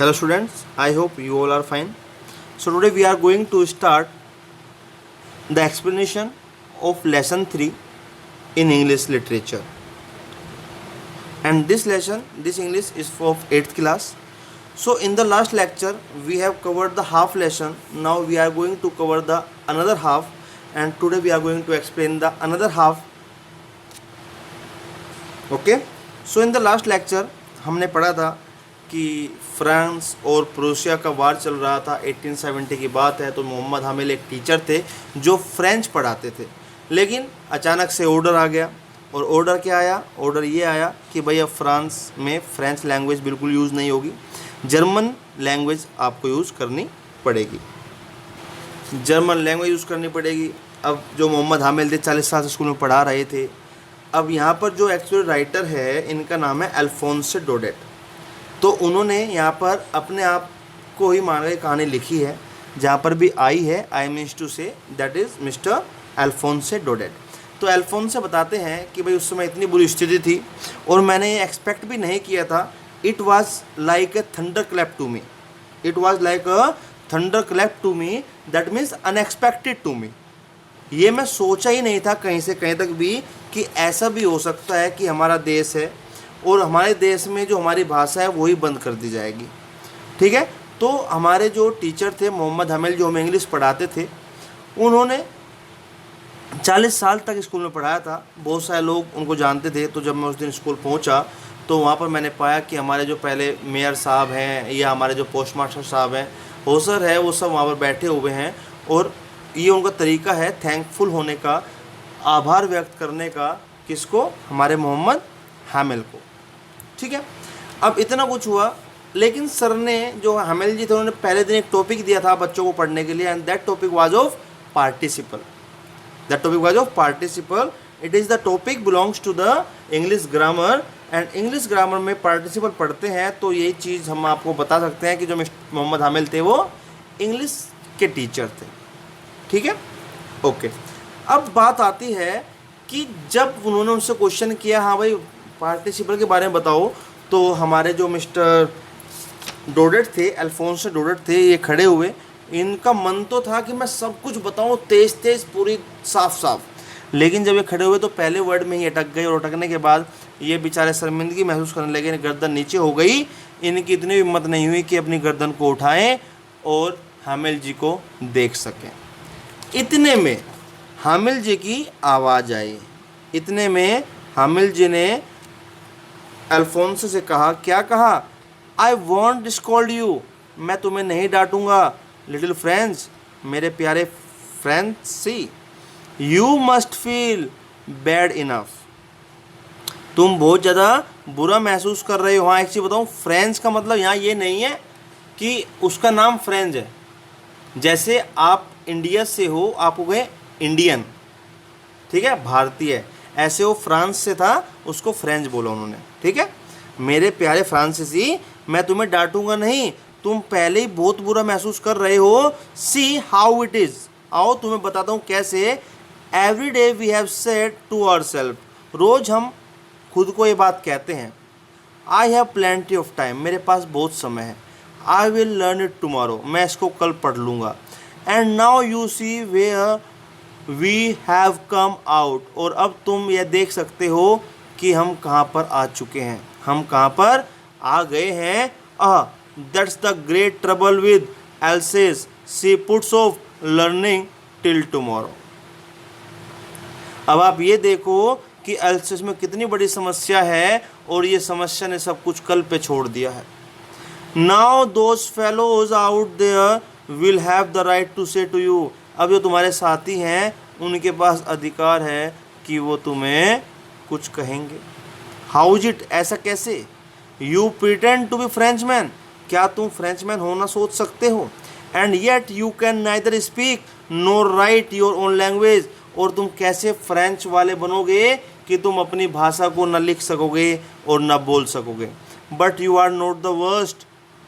Hello students, I hope you all are fine. So today we are going to start the explanation of lesson 3 in English literature. And this English is for 8th class. So in the last lecture we have covered the half lesson. Now we are going to cover the another half, and today we are going to explain the another half. Okay. So in the last lecture हमने पढ़ा था कि France और Prussia का वार चल रहा था, 1870 की बात है। तो मोहम्मद हामिल एक टीचर थे जो फ्रेंच पढ़ाते थे, लेकिन अचानक से ऑर्डर आ गया। और ऑर्डर क्या आया? ऑर्डर ये आया कि भाई अब फ्रांस में फ्रेंच लैंग्वेज बिल्कुल यूज़ नहीं होगी, जर्मन लैंग्वेज आपको यूज़ करनी पड़ेगी, जर्मन लैंग्वेज यूज़ करनी पड़ेगी। अब जो मोहम्मद हामिल थे 40 साल से स्कूल में पढ़ा रहे थे। अब यहाँ पर जो एक्चुअल राइटर है इनका नाम है अल्फोंसे डोडेट। तो उन्होंने यहाँ पर अपने आप को ही मान के कहानी लिखी है, जहाँ पर भी आई है I means to say that is Mister Alphonse Daudet. तो अल्फोंसे बताते हैं कि भाई उस समय इतनी बुरी स्थिति थी और मैंने ये एक्सपेक्ट भी नहीं किया था। It was like a thunder clap to me, it was like a thunder clap to me, that means unexpected to me. ये मैं सोचा ही नहीं था कहीं से कहीं तक भी कि ऐसा भी हो सकता है कि हमारा देश है और हमारे देश में जो हमारी भाषा है वही बंद कर दी जाएगी। ठीक है। तो हमारे जो टीचर थे मोहम्मद हामिल, जो हमें इंग्लिश पढ़ाते थे, उन्होंने 40 साल तक स्कूल में पढ़ाया था। बहुत सारे लोग उनको जानते थे। तो जब मैं उस दिन स्कूल पहुंचा तो वहाँ पर मैंने पाया कि हमारे जो पहले मेयर साहब हैं या हमारे जो पोस्ट मास्टर साहब हैं, होसर है, वो सब वहाँ पर बैठे हुए हैं। और ये उनका तरीका है थैंकफुल होने का, आभार व्यक्त करने का। किसको? हमारे मोहम्मद हामिल को। ठीक है। अब इतना कुछ हुआ, लेकिन सर ने, जो हामिल जी थे, उन्होंने पहले दिन एक टॉपिक दिया था बच्चों को पढ़ने के लिए, and that topic was of participle. That topic was of participle. It is the topic belongs to the English grammar, and English grammar में पार्टिसिपल पढ़ते हैं तो यही चीज़ हम आपको बता सकते हैं कि जो मोहम्मद हामिल थे वो इंग्लिश के टीचर थे। ठीक है। ओके। अब बात आती है कि जब उन्होंने उनसे क्वेश्चन किया, हाँ भाई पार्टिसिपल के बारे में बताओ, तो हमारे जो मिस्टर डोडेट थे, अल्फोंसे डोडेट थे, ये खड़े हुए। इनका मन तो था कि मैं सब कुछ बताऊं तेज तेज, पूरी साफ साफ, लेकिन जब ये खड़े हुए तो पहले वर्ड में ही अटक गए। और अटकने के बाद ये बेचारे शर्मिंदगी महसूस करने लगे, गर्दन नीचे हो गई। इनकी इतनी हिम्मत नहीं हुई कि अपनी गर्दन को उठाएं और हामिल जी को देख सकें। इतने में हामिल जी की आवाज़ आई। इतने में हामिल जी ने अल्फोंसे से कहा, क्या कहा? आई वॉन्ट स्कॉल्ड यू, मैं तुम्हें नहीं डांटूंगा। लिटिल फ्रेंड्स, मेरे प्यारे फ्रेंड्सी, you must feel bad enough, तुम बहुत ज़्यादा बुरा महसूस कर रहे हो। हाँ, एक चीज़ बताऊँ, फ्रेंड्स का मतलब यहाँ ये नहीं है कि उसका नाम फ्रेंच है। जैसे आप इंडिया से हो, आपको कहें इंडियन, ठीक है, भारतीय। ऐसे वो फ्रांस से था, उसको फ्रेंच बोला उन्होंने। ठीक है। मेरे प्यारे फ्रांसीसी, मैं तुम्हें डांटूंगा नहीं, तुम पहले ही बहुत बुरा महसूस कर रहे हो। सी हाउ इट इज़, आओ तुम्हें बताता हूँ कैसे। Every day we have said to ourselves, रोज़ हम खुद को ये बात कहते हैं, I have plenty of time, मेरे पास बहुत समय है। I will learn it tomorrow, मैं इसको कल पढ़ लूँगा। And now you see where we have come out, और अब तुम यह देख सकते हो कि हम कहाँ पर आ चुके हैं, हम कहाँ पर आ गए हैं। That's the great trouble with else's, she puts of learning till tomorrow. अब आप ये देखो कि एल्सेस में कितनी बड़ी समस्या है, और ये समस्या ने सब कुछ कल पे छोड़ दिया है। Now those fellows out there will have the right to say to you, अब जो तुम्हारे साथी हैं उनके पास अधिकार है कि वो तुम्हें कुछ कहेंगे। हाउ इज इट, ऐसा कैसे? You pretend to be Frenchman, क्या तुम फ्रेंचमैन होना सोच सकते हो? And yet you can neither speak nor write your own language, और तुम कैसे फ्रेंच वाले बनोगे कि तुम अपनी भाषा को न लिख सकोगे और न बोल सकोगे। But you are not the worst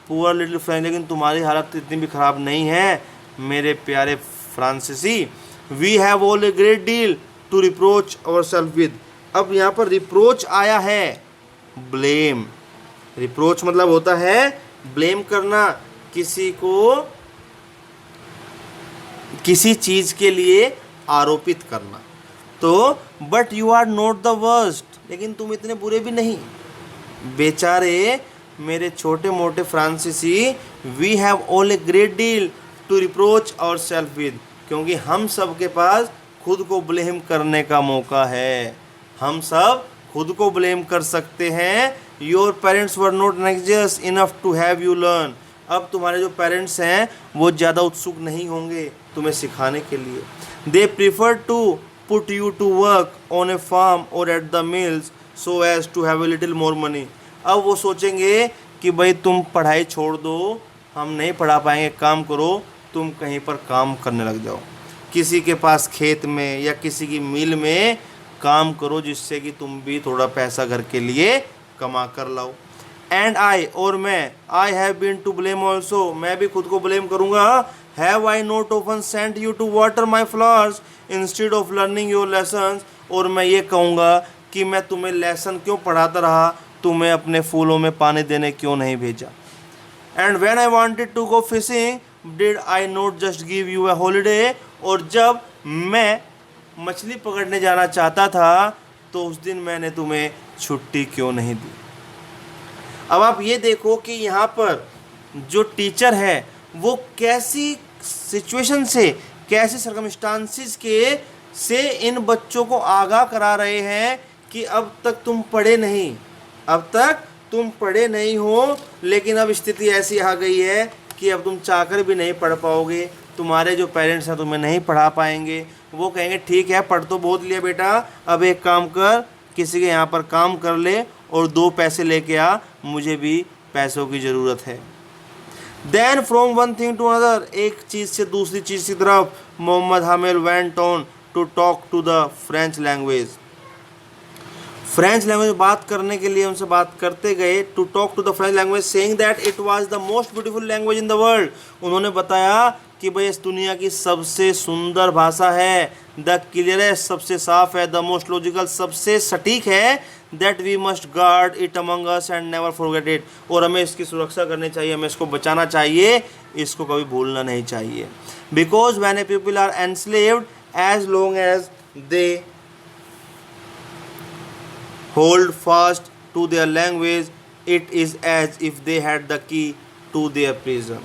poor little French, लेकिन तुम्हारी हालत इतनी भी ख़राब नहीं है मेरे प्यारे फ्रांसीसी। We have all a great deal to reproach our self with, अब यहाँ पर रिप्रोच आया है, ब्लेम। रिप्रोच मतलब होता है ब्लेम करना, किसी को किसी चीज़ के लिए आरोपित करना। तो but you are not the worst, लेकिन तुम इतने बुरे भी नहीं। बेचारे मेरे छोटे मोटे फ्रांसीसी, we have all a great deal to reproach our self with, क्योंकि हम सब के पास खुद को ब्लेम करने का मौका है। हम सब खुद को ब्लेम कर सकते हैं। Your parents were not anxious enough to have you learn, अब तुम्हारे जो पेरेंट्स हैं वो ज़्यादा उत्सुक नहीं होंगे तुम्हें सिखाने के लिए। They prefer to put you to work on a farm और at the mills so as to have a little more money, अब वो सोचेंगे कि भाई तुम पढ़ाई छोड़ दो, हम नहीं पढ़ा पाएंगे, काम करो, तुम कहीं पर काम करने लग जाओ, किसी के पास खेत में या किसी की मिल में काम करो, जिससे कि तुम भी थोड़ा पैसा घर के लिए कमा कर लाओ। एंड आई, और मैं, I have been to blame also, मैं भी खुद को ब्लेम करूँगा। Have I not often sent you to water my flowers instead of learning your lessons, और मैं ये कहूँगा कि मैं तुम्हें लेसन क्यों पढ़ाता रहा, तुम्हें अपने फूलों में पानी देने क्यों नहीं भेजा। And when I wanted to go fishing did I not just give you a holiday, और जब मैं मछली पकड़ने जाना चाहता था तो उस दिन मैंने तुम्हें छुट्टी क्यों नहीं दी। अब आप ये देखो कि यहाँ पर जो टीचर है वो कैसी सिचुएशन से, कैसी सर्कमस्टांसिस के से इन बच्चों को आगाह करा रहे हैं कि अब तक तुम पढ़े नहीं, अब तक तुम पढ़े नहीं हो, लेकिन अब स्थिति ऐसी आ गई है कि अब तुम चाहकर भी नहीं पढ़ पाओगे, तुम्हारे जो पेरेंट्स हैं तुम्हें नहीं पढ़ा पाएंगे। वो कहेंगे ठीक है पढ़ तो बहुत लिया बेटा, अब एक काम कर, किसी के यहाँ पर काम कर ले और 2 पैसे लेके आ, मुझे भी पैसों की ज़रूरत है। Then from one thing to another, एक चीज़ से दूसरी चीज़ की तरफ, Mohammed Hamel went on to talk to the French language, French language में बात करने के लिए उनसे बात करते गए। To talk to the French language saying that it was the most beautiful language in the world, उन्होंने बताया कि भाई इस दुनिया की सबसे सुंदर भाषा है, द क्लियरेस्ट सबसे साफ है, द मोस्ट लॉजिकल सबसे सटीक है, that we must guard it among us and never forget it, और हमें इसकी सुरक्षा करनी चाहिए, हमें इसको बचाना चाहिए, इसको कभी भूलना नहीं चाहिए। Because when a people are enslaved as long as they hold fast to their language, it is as if they had the key to their prison.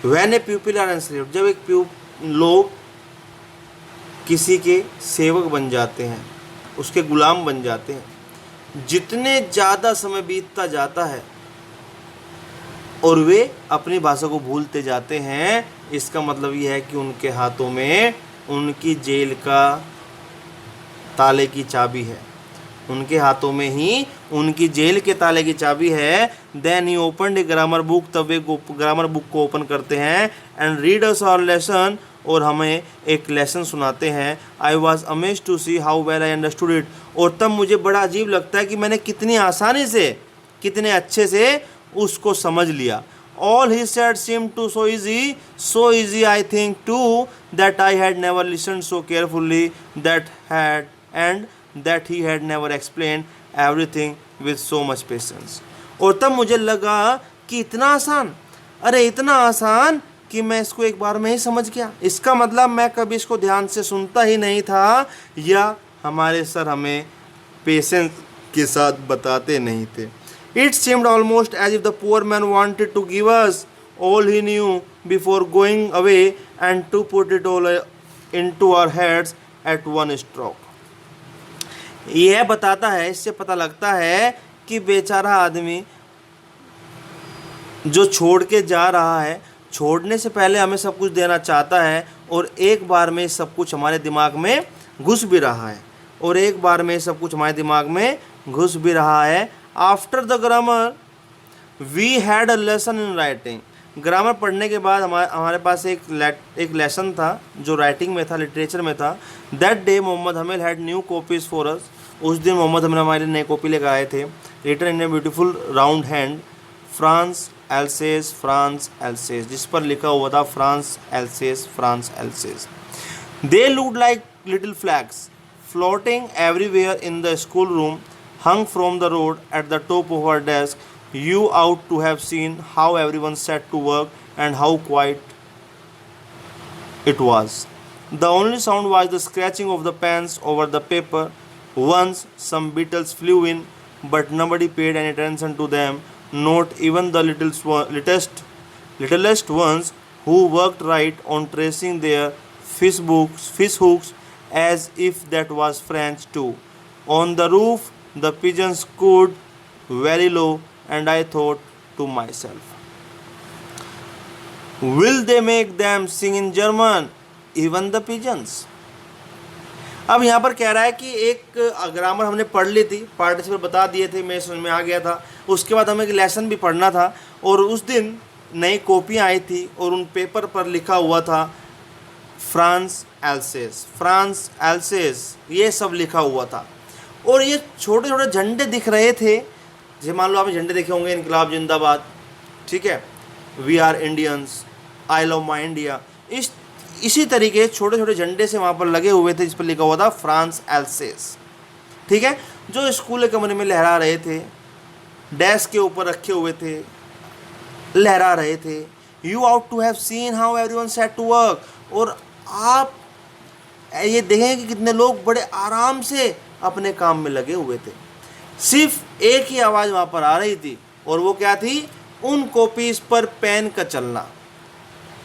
When a pupil are enslaved, जब एक लोग किसी के सेवक बन जाते हैं, उसके गुलाम बन जाते हैं, जितने ज़्यादा समय बीतता जाता है और वे अपनी भाषा को भूलते जाते हैं, इसका मतलब यह है कि उनके हाथों में उनकी जेल का ताले की चाबी है, उनके हाथों में ही उनकी जेल के ताले की चाबी है। Then he open a grammar book, तब वे ग्रामर बुक को ओपन करते हैं, and read us our lesson, और हमें एक लेसन सुनाते हैं। I was amazed to see how well I understood it, और तब मुझे बड़ा अजीब लगता है कि मैंने कितनी आसानी से, कितने अच्छे से उसको समझ लिया। All he said seemed to so easy I think too, that I had never listened so carefully, that he had never explained everything with so much patience. और तब मुझे लगा कि इतना आसान, अरे इतना आसान कि मैं इसको एक बार में ही समझ गया। इसका मतलब मैं कभी इसको ध्यान से सुनता ही नहीं था, या हमारे सर हमें पेशेंस के साथ बताते नहीं थे। It seemed almost as if the poor man wanted to give us all he knew before going away and to put it all into our heads at one stroke. यह बताता है, इससे पता लगता है कि बेचारा आदमी जो छोड़ के जा रहा है, छोड़ने से पहले हमें सब कुछ देना चाहता है, और एक बार में सब कुछ हमारे दिमाग में घुस भी रहा है, और एक बार में सब कुछ हमारे दिमाग में घुस भी रहा है। After the grammar we had a lesson in writing, grammar पढ़ने के बाद हमारे पास एक लेसन था जो राइटिंग में था, लिटरेचर में था। That day Mohammed Hamel had new copies for us, उस दिन मोहम्मद हमील हमारे लिए नई कॉपी लेकर आए थे। Written in a beautiful round hand, France Alsace, France Alsace, जिस पर लिखा हुआ था France Alsace, France Alsace. They looked like little flags floating everywhere in the school room, hung from the road at the top of our desk, You ought to have seen how everyone set to work and how quiet it was. The only sound was the scratching of the pens over the paper. Once some beetles flew in, but nobody paid any attention to them, not even the littlest ones who worked right on tracing their fish hooks as if that was French too. On the roof, the pigeons cooed very low, and I thought to myself, will they make them sing in German? Even the pigeons. अब यहाँ पर कह रहा है कि एक grammar हमने पढ़ ली थी, पार्टिसिपल बता दिए थे, मैं समझ में आ गया था। उसके बाद हमें एक लेसन भी पढ़ना था, और उस दिन नई कॉपियाँ आई थी और उन पेपर पर लिखा हुआ था फ्रांस एल्सेस, ये सब लिखा हुआ था। और ये छोटे छोटे झंडे दिख रहे थे, जैसे मान लो आपने झंडे देखे होंगे, इनकलाब जिंदाबाद, ठीक है, we are Indians, I love my India, इसी तरीके छोटे छोटे झंडे से वहाँ पर लगे हुए थे, जिस पर लिखा हुआ था फ्रांस एल्सेस, ठीक है, जो स्कूल के कमरे में लहरा रहे थे, डेस्क के ऊपर रखे हुए थे, लहरा रहे थे। You ought to have seen how everyone set to work, और आप ये देखेंगे कि कितने लोग बड़े आराम से अपने काम में लगे हुए थे। सिर्फ एक ही आवाज़ वहाँ पर आ रही थी, और वो क्या थी? उन कॉपीज पर पेन का चलना।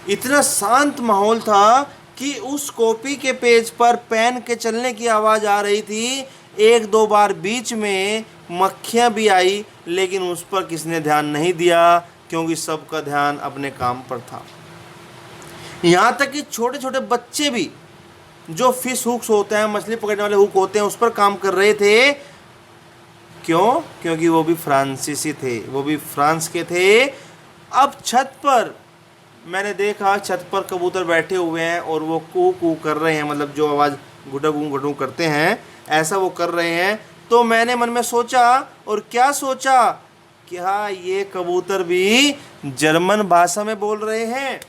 इतना शांत माहौल था कि उस कॉपी के पेज पर पेन के चलने की आवाज़ आ रही थी। एक दो बार बीच में मक्खियाँ भी आई, लेकिन उस पर किसने ध्यान नहीं दिया, क्योंकि सबका ध्यान अपने काम पर था। यहाँ तक कि छोटे छोटे बच्चे भी, जो फिश हुक्स होते हैं, मछली पकड़ने वाले हुक होते हैं, उस पर काम कर रहे थे। क्यों? क्योंकि वो भी फ्रांसीसी थे, वो भी फ्रांस के थे। अब छत पर मैंने देखा, छत पर कबूतर बैठे हुए हैं और वो कू कू कर रहे हैं, मतलब जो आवाज़ गुडू करते हैं, ऐसा वो कर रहे हैं। तो मैंने मन में सोचा, और क्या सोचा कि हाँ, ये कबूतर भी जर्मन भाषा में बोल रहे हैं।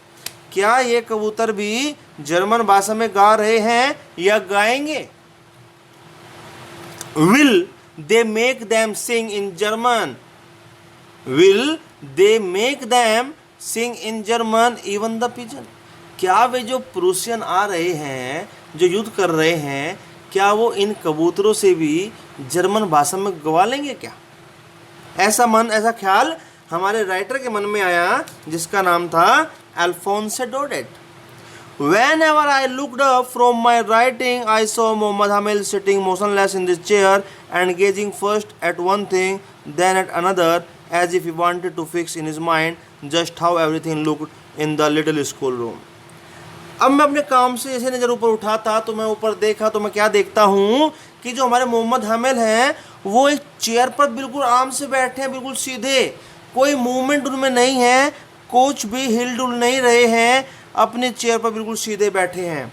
क्या ये कबूतर भी जर्मन भाषा में गा रहे हैं या गाएंगे? Will they make them sing in German? Will they make them sing in German even the pigeon? क्या वे जो प्रूसियन आ रहे हैं, जो युद्ध कर रहे हैं, क्या वो इन कबूतरों से भी जर्मन भाषा में गवा लेंगे क्या? ऐसा ख्याल हमारे राइटर के मन में आया, जिसका नाम था अल्फोंसे डोडेट। Whenever I looked up from my writing, I saw Mohammed Hamil sitting motionless in this chair and gazing first at one thing, then at another, as if he wanted to fix in his mind just how everything looked in the little school room. अब मैं अपने काम से जैसे नज़र ऊपर उठाता, तो मैं ऊपर देखा, तो मैं क्या देखता हूँ कि जो हमारे मोहम्मद हामिल हैं, वो एक चेयर पर बिल्कुल आराम से बैठे हैं, बिल्कुल सीधे, कोई मूवमेंट उनमें नहीं है, कुछ भी हिल डुल नहीं रहे हैं, अपने चेयर पर बिल्कुल सीधे बैठे हैं।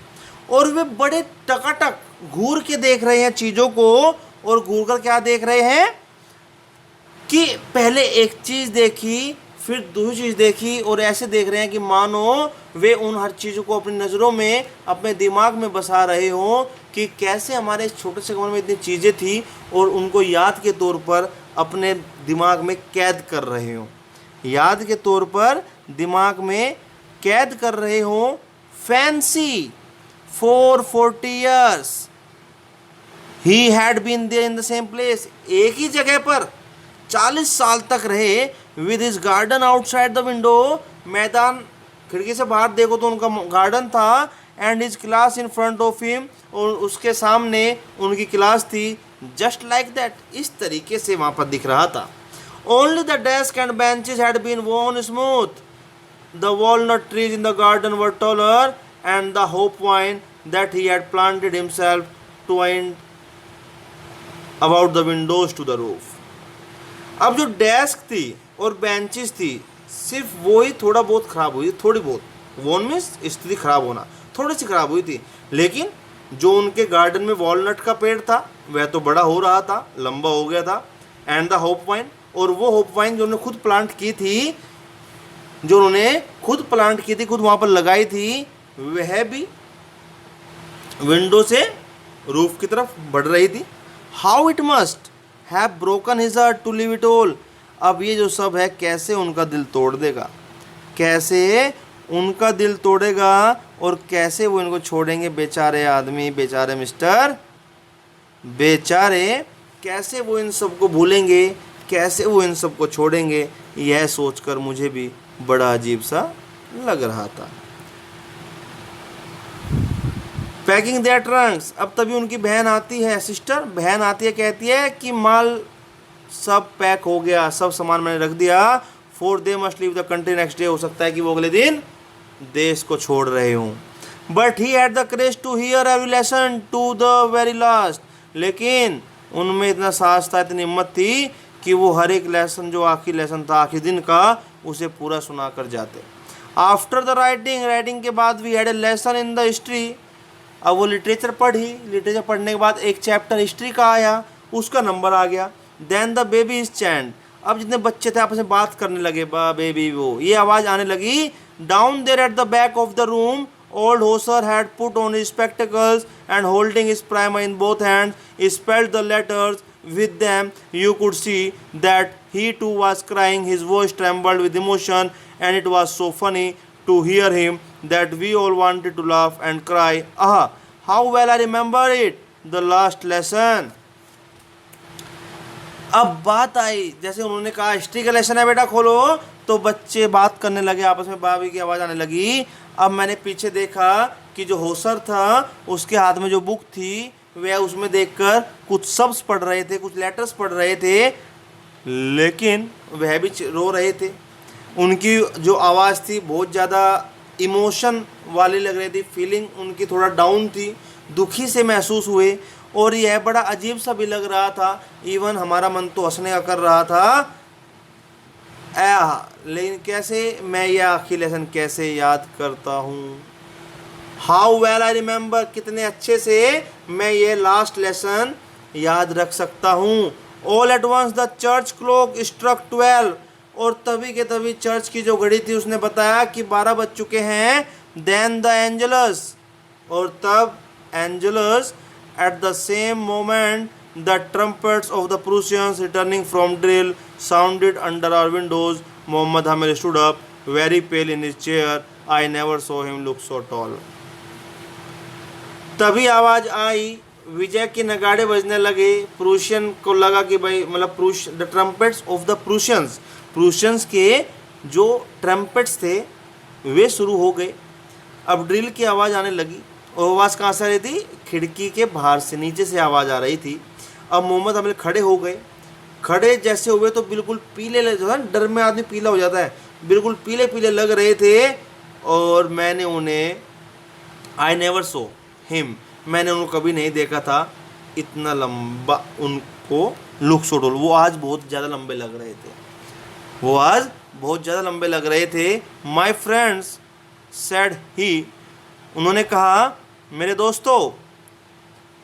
और वे बड़े टकाटक घूर के देख रहे हैं चीज़ों को, और घूर कर क्या देख रहे हैं कि पहले एक चीज़ देखी, फिर दूसरी चीज़ देखी, और ऐसे देख रहे हैं कि मानो वे उन हर चीज़ों को अपनी नज़रों में, अपने दिमाग में बसा रहे हों कि कैसे हमारे इस छोटे से कमरे में इतनी चीज़ें थी, और उनको याद के तौर पर अपने दिमाग में कैद कर रहे हों, याद के तौर पर दिमाग में कैद कर रहे हों। Fancy for 40 years he had been there in the same place, एक ही जगह पर 40 साल तक रहे। With his garden outside the window, मैदान खिड़की से बाहर देखो तो उनका गार्डन था, and his class in front of him, और उसके सामने उनकी क्लास थी। जस्ट लाइक दैट, इस तरीके से वहाँ पर दिख रहा था। Only the desk and benches had been worn smooth, the walnut trees in the garden were taller, and the hope vine that he had planted himself twined about the windows to the roof. अब जो desk थी और benches थी, सिर्फ वो ही थोड़ा बहुत ख़राब हुई, थोड़ी बहुत, वॉन मीन्स स्थिति ख़राब होना, थोड़ी सी ख़राब हुई थी। लेकिन जो उनके गार्डन में वॉलनट का पेड़ था, वह तो बड़ा हो रहा था, लंबा हो गया था। एंड द होप वाइन, और वो होप वाइन जो उन्होंने खुद प्लांट की थी, खुद वहाँ पर लगाई थी, वह भी विंडो से रूफ की तरफ बढ़ रही थी। How it must have broken his heart to leave it all. अब ये जो सब है कैसे उनका दिल तोड़ देगा, कैसे उनका दिल तोड़ेगा और कैसे वो इनको छोड़ेंगे। बेचारे आदमी, बेचारे मिस्टर, बेचारे, कैसे वो इन सबको भूलेंगे, कैसे वो इन सबको छोड़ेंगे, यह सोचकर मुझे भी बड़ा अजीब सा लग रहा था। पैकिंग देयर ट्रंक्स, अब तभी उनकी बहन आती है, सिस्टर बहन आती है, कहती है कि माल सब पैक हो गया, सब सामान मैंने रख दिया, for they must leave the country next day, हो सकता है कि वो अगले दिन देश को छोड़ रहे हूँ। But he had the courage to hear every lesson to the very last, लेकिन उनमें इतना साहस था, इतनी हिम्मत थी कि वो हर एक लेसन, जो आखिरी लेसन था आखिरी दिन का, उसे पूरा सुना कर जाते। आफ्टर द राइटिंग के बाद we had a lesson in the history, अब वो लिटरेचर पढ़ी, लिटरेचर पढ़ने के बाद एक चैप्टर हिस्ट्री का आया, उसका नंबर आ गया। Then the baby is chant, अब जितने बच्चे थे आपस में बात करने लगे, बा बेबी वो, ये आवाज़ आने लगी। Down there at the back of the room old Hauser had put on his spectacles and holding his primer in both hands spelled the letters with them. You could see that he too was crying, his voice trembled with emotion, and it was so funny to hear him that we all wanted to laugh and cry. Ah, how well I remember it, the last lesson. अब बात आई, जैसे उन्होंने कहा history का lesson है बेटा खोलो, तो बच्चे बात करने लगे आपस में, बाबी की आवाज़ आने लगी। अब मैंने पीछे देखा कि जो होसर था उसके हाथ में जो बुक थी वह, उसमें देखकर कुछ शब्द पढ़ रहे थे, कुछ लेटर्स पढ़ रहे थे, लेकिन वह भी रो रहे थे। उनकी जो आवाज़ थी बहुत ज़्यादा इमोशन वाली लग रही थी, फीलिंग उनकी थोड़ा डाउन थी, दुखी से महसूस हुए, और यह बड़ा अजीब सा भी लग रहा था। इवन हमारा मन तो हंसने का कर रहा था, लेकिन कैसे मैं यह आखिरी लेसन कैसे याद करता हूँ। हाउ वेल आई रिमेंबर, कितने अच्छे से मैं ये लास्ट लेसन याद रख सकता हूँ। All at once the church clock struck 12, और तभी के तभी चर्च की जो घड़ी थी उसने बताया कि 12 बज चुके हैं। देन द एंजलस, और तब Angelus, at the same moment the trumpets of the Prussians returning from drill sounded under our windows. Mohammed Hamel stood up very pale in his chair, I never saw him look so tall. तभी आवाज़ आई, विजय के नगाड़े बजने लगे। Prussian को लगा कि भाई मतलब द ट्रम्पेट्स ऑफ द प्रूशियंस के जो ट्रम्पेट्स थे वे शुरू हो गए। अब ड्रिल की आवाज़ आने लगी, और आवाज़ कहाँ से आ रही थी, खिड़की के बाहर से, नीचे से आवाज़ आ रही थी। अब मोहम्मद हामिद खड़े हो गए, खड़े जैसे हुए तो बिल्कुल पीले, जो है डर में आदमी पीला हो जाता है, बिल्कुल पीले पीले लग रहे थे। और मैंने उन्हें, आई नेवर सो हिम, मैंने उनको कभी नहीं देखा था इतना लंबा, उनको लुक सो टॉल, वो आज बहुत ज़्यादा लंबे लग रहे थे, वो आज बहुत ज़्यादा लंबे लग रहे थे। माई फ्रेंड्स सेड ही, उन्होंने कहा मेरे दोस्तों,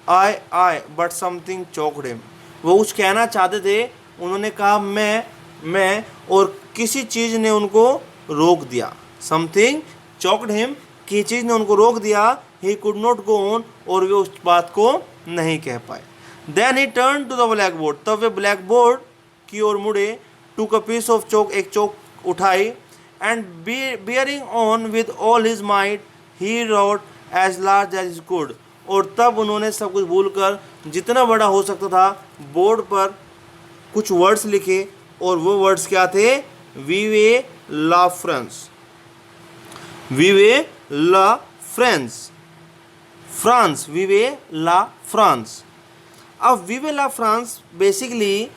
आई बट समथिंग चोक्ड हिम, वो कुछ कहना चाहते थे, उन्होंने कहा मैं, और किसी चीज़ ने उनको रोक दिया। समथिंग चोक्ड हिम, किसी चीज़ ने उनको रोक दिया। He could not go on, और वे उस बात को नहीं कह पाए। Then he turn to the blackboard, तब वे ब्लैक बोर्ड की ओर मुड़े। टूक अ पीस ऑफ चौक, एक चौक उठाई, and bearing on with all his might he wrote as large as his could, और तब उन्होंने सब कुछ भूलकर जितना बड़ा हो सकता था बोर्ड पर कुछ वर्ड्स लिखे, और वो वर्ड्स क्या थे, वीवे la France, वीवे la France, France, वीवे la France. अब वीवे ला फ्रांस बेसिकली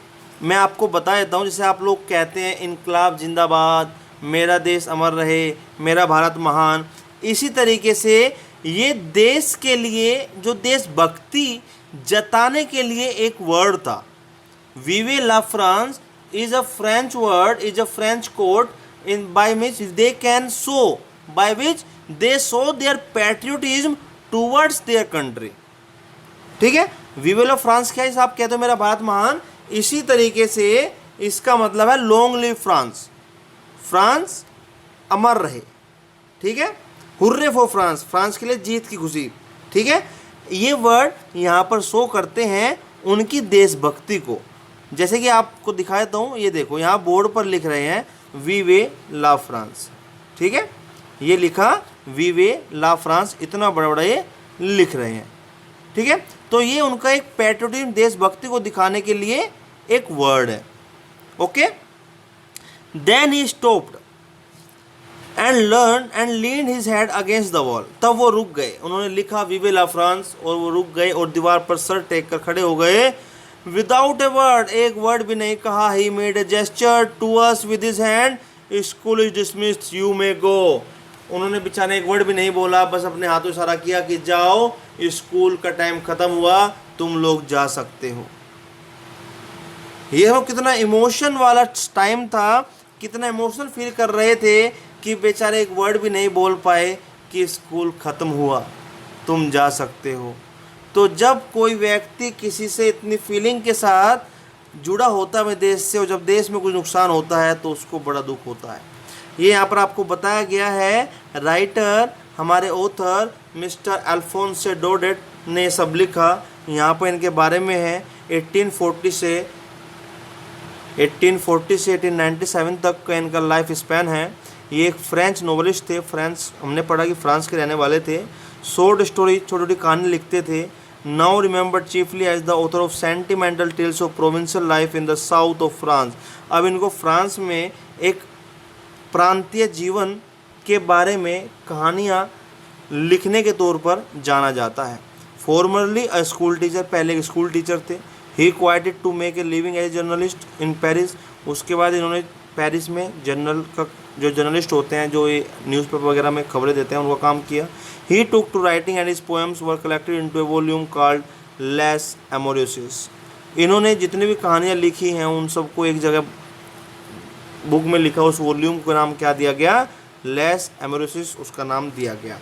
मैं आपको बता देता हूँ, जैसे आप लोग कहते हैं इनकलाब जिंदाबाद, मेरा देश अमर रहे, मेरा भारत महान, इसी तरीके से ये देश के लिए, जो देशभक्ति जताने के लिए एक वर्ड था। Vive la France is a French word, is a French code in by which they can show, by which they show their patriotism towards their country. ठीक है, वीवे ला फ्रांस क्या है, आप कहते हो मेरा भारत महान, इसी तरीके से इसका मतलब है लॉन्ग लिव फ्रांस, फ्रांस अमर रहे। ठीक है, हुर्रे फॉर फ्रांस, फ्रांस के लिए जीत की खुशी। ठीक है, ये वर्ड यहाँ पर शो करते हैं उनकी देशभक्ति को, जैसे कि आपको दिखा देता हूँ, ये देखो यहाँ बोर्ड पर लिख रहे हैं वीवे ला फ्रांस, ठीक है, ये लिखा वीवे ला फ्रांस, इतना बड़ा बड़ा ये लिख रहे हैं, ठीक है। तो ये उनका एक पैट्रियोटिज्म, देशभक्ति को दिखाने के लिए एक वर्ड है, okay. Then he stopped and learn and lean his head against the wall, तब वो रुक गए, उन्होंने लिखा वीवे ला फ्रांस और वो रुक गए और दीवार पर सर टेक कर खड़े हो गए। विदाउट ए वर्ड, एक वर्ड भी नहीं कहा। He made a gesture to us with his hand, school is dismissed, you may go. उन्होंने बेचारे एक वर्ड भी नहीं बोला, बस अपने हाथों इशारा किया कि जाओ, स्कूल का टाइम खत्म हुआ, तुम लोग जा सकते हो। ये हो कितना इमोशन वाला टाइम था, कितना इमोशनल फील कर रहे थे कि बेचारे एक वर्ड भी नहीं बोल पाए कि स्कूल ख़त्म हुआ, तुम जा सकते हो। तो जब कोई व्यक्ति किसी से इतनी फीलिंग के साथ जुड़ा होता है अपने देश से, और जब देश में कुछ नुकसान होता है तो उसको बड़ा दुख होता है। ये यहाँ पर आपको बताया गया है, राइटर हमारे ऑथर मिस्टर अल्फोंसो डोडेट ने सब लिखा। यहाँ पर इनके बारे में है 1840 से 1897 तक का इनका लाइफ स्पैन है। ये एक फ्रेंच नोवेलिस्ट थे, फ्रांस, हमने पढ़ा कि फ्रांस के रहने वाले थे। शॉर्ट स्टोरी, छोटी छोटी कहानी लिखते थे। Now remembered chiefly as the author of sentimental tales of provincial life in the south of France. अब इनको फ्रांस में एक प्रांतीय जीवन के बारे में कहानियाँ लिखने के तौर पर जाना जाता है। फॉर्मरली अ स्कूल टीचर, पहले एक स्कूल टीचर थे। He quitted to make a living as journalist in Paris. उसके बाद इन्होंने पेरिस में जर्नल का, जो जर्नलिस्ट होते हैं, जो ये न्यूज़पेपर वगैरह में खबरें देते हैं, उनका काम किया। He took to writing and his poems were collected into a volume called Les Amoureuses. इन्होंने जितनी भी कहानियाँ लिखी हैं उन सबको एक जगह बुक में लिखा, उस वॉल्यूम का नाम क्या दिया गया, लेस एमोरियोसिस उसका नाम दिया गया।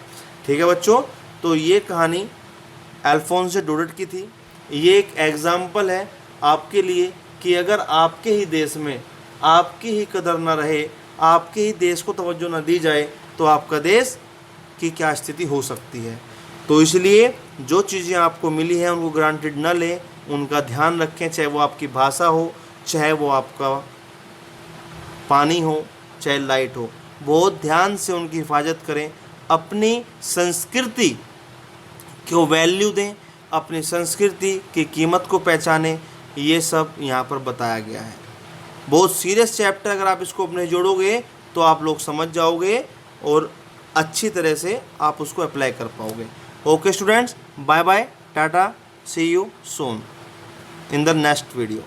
ठीक है बच्चों, तो ये कहानी अल्फोंसो डोडेट की थी। ये एक एग्जाम्पल है आपके लिए कि अगर आपके ही देश में आपकी ही कदर न रहे, आपके ही देश को तवज्जो न दी जाए, तो आपका देश की क्या स्थिति हो सकती है। तो इसलिए जो चीज़ें आपको मिली हैं उनको ग्रांटेड न लें, उनका ध्यान रखें, चाहे वो आपकी भाषा हो, चाहे वो आपका पानी हो, चाहे लाइट हो, बहुत ध्यान से उनकी हिफाजत करें। अपनी संस्कृति को वैल्यू दें, अपनी संस्कृति की कीमत को पहचानें। ये सब यहाँ पर बताया गया है। बहुत सीरियस चैप्टर, अगर आप इसको अपने जोड़ोगे तो आप लोग समझ जाओगे और अच्छी तरह से आप उसको अप्लाई कर पाओगे। ओके स्टूडेंट्स, बाय बाय, टाटा, see you soon in the next video.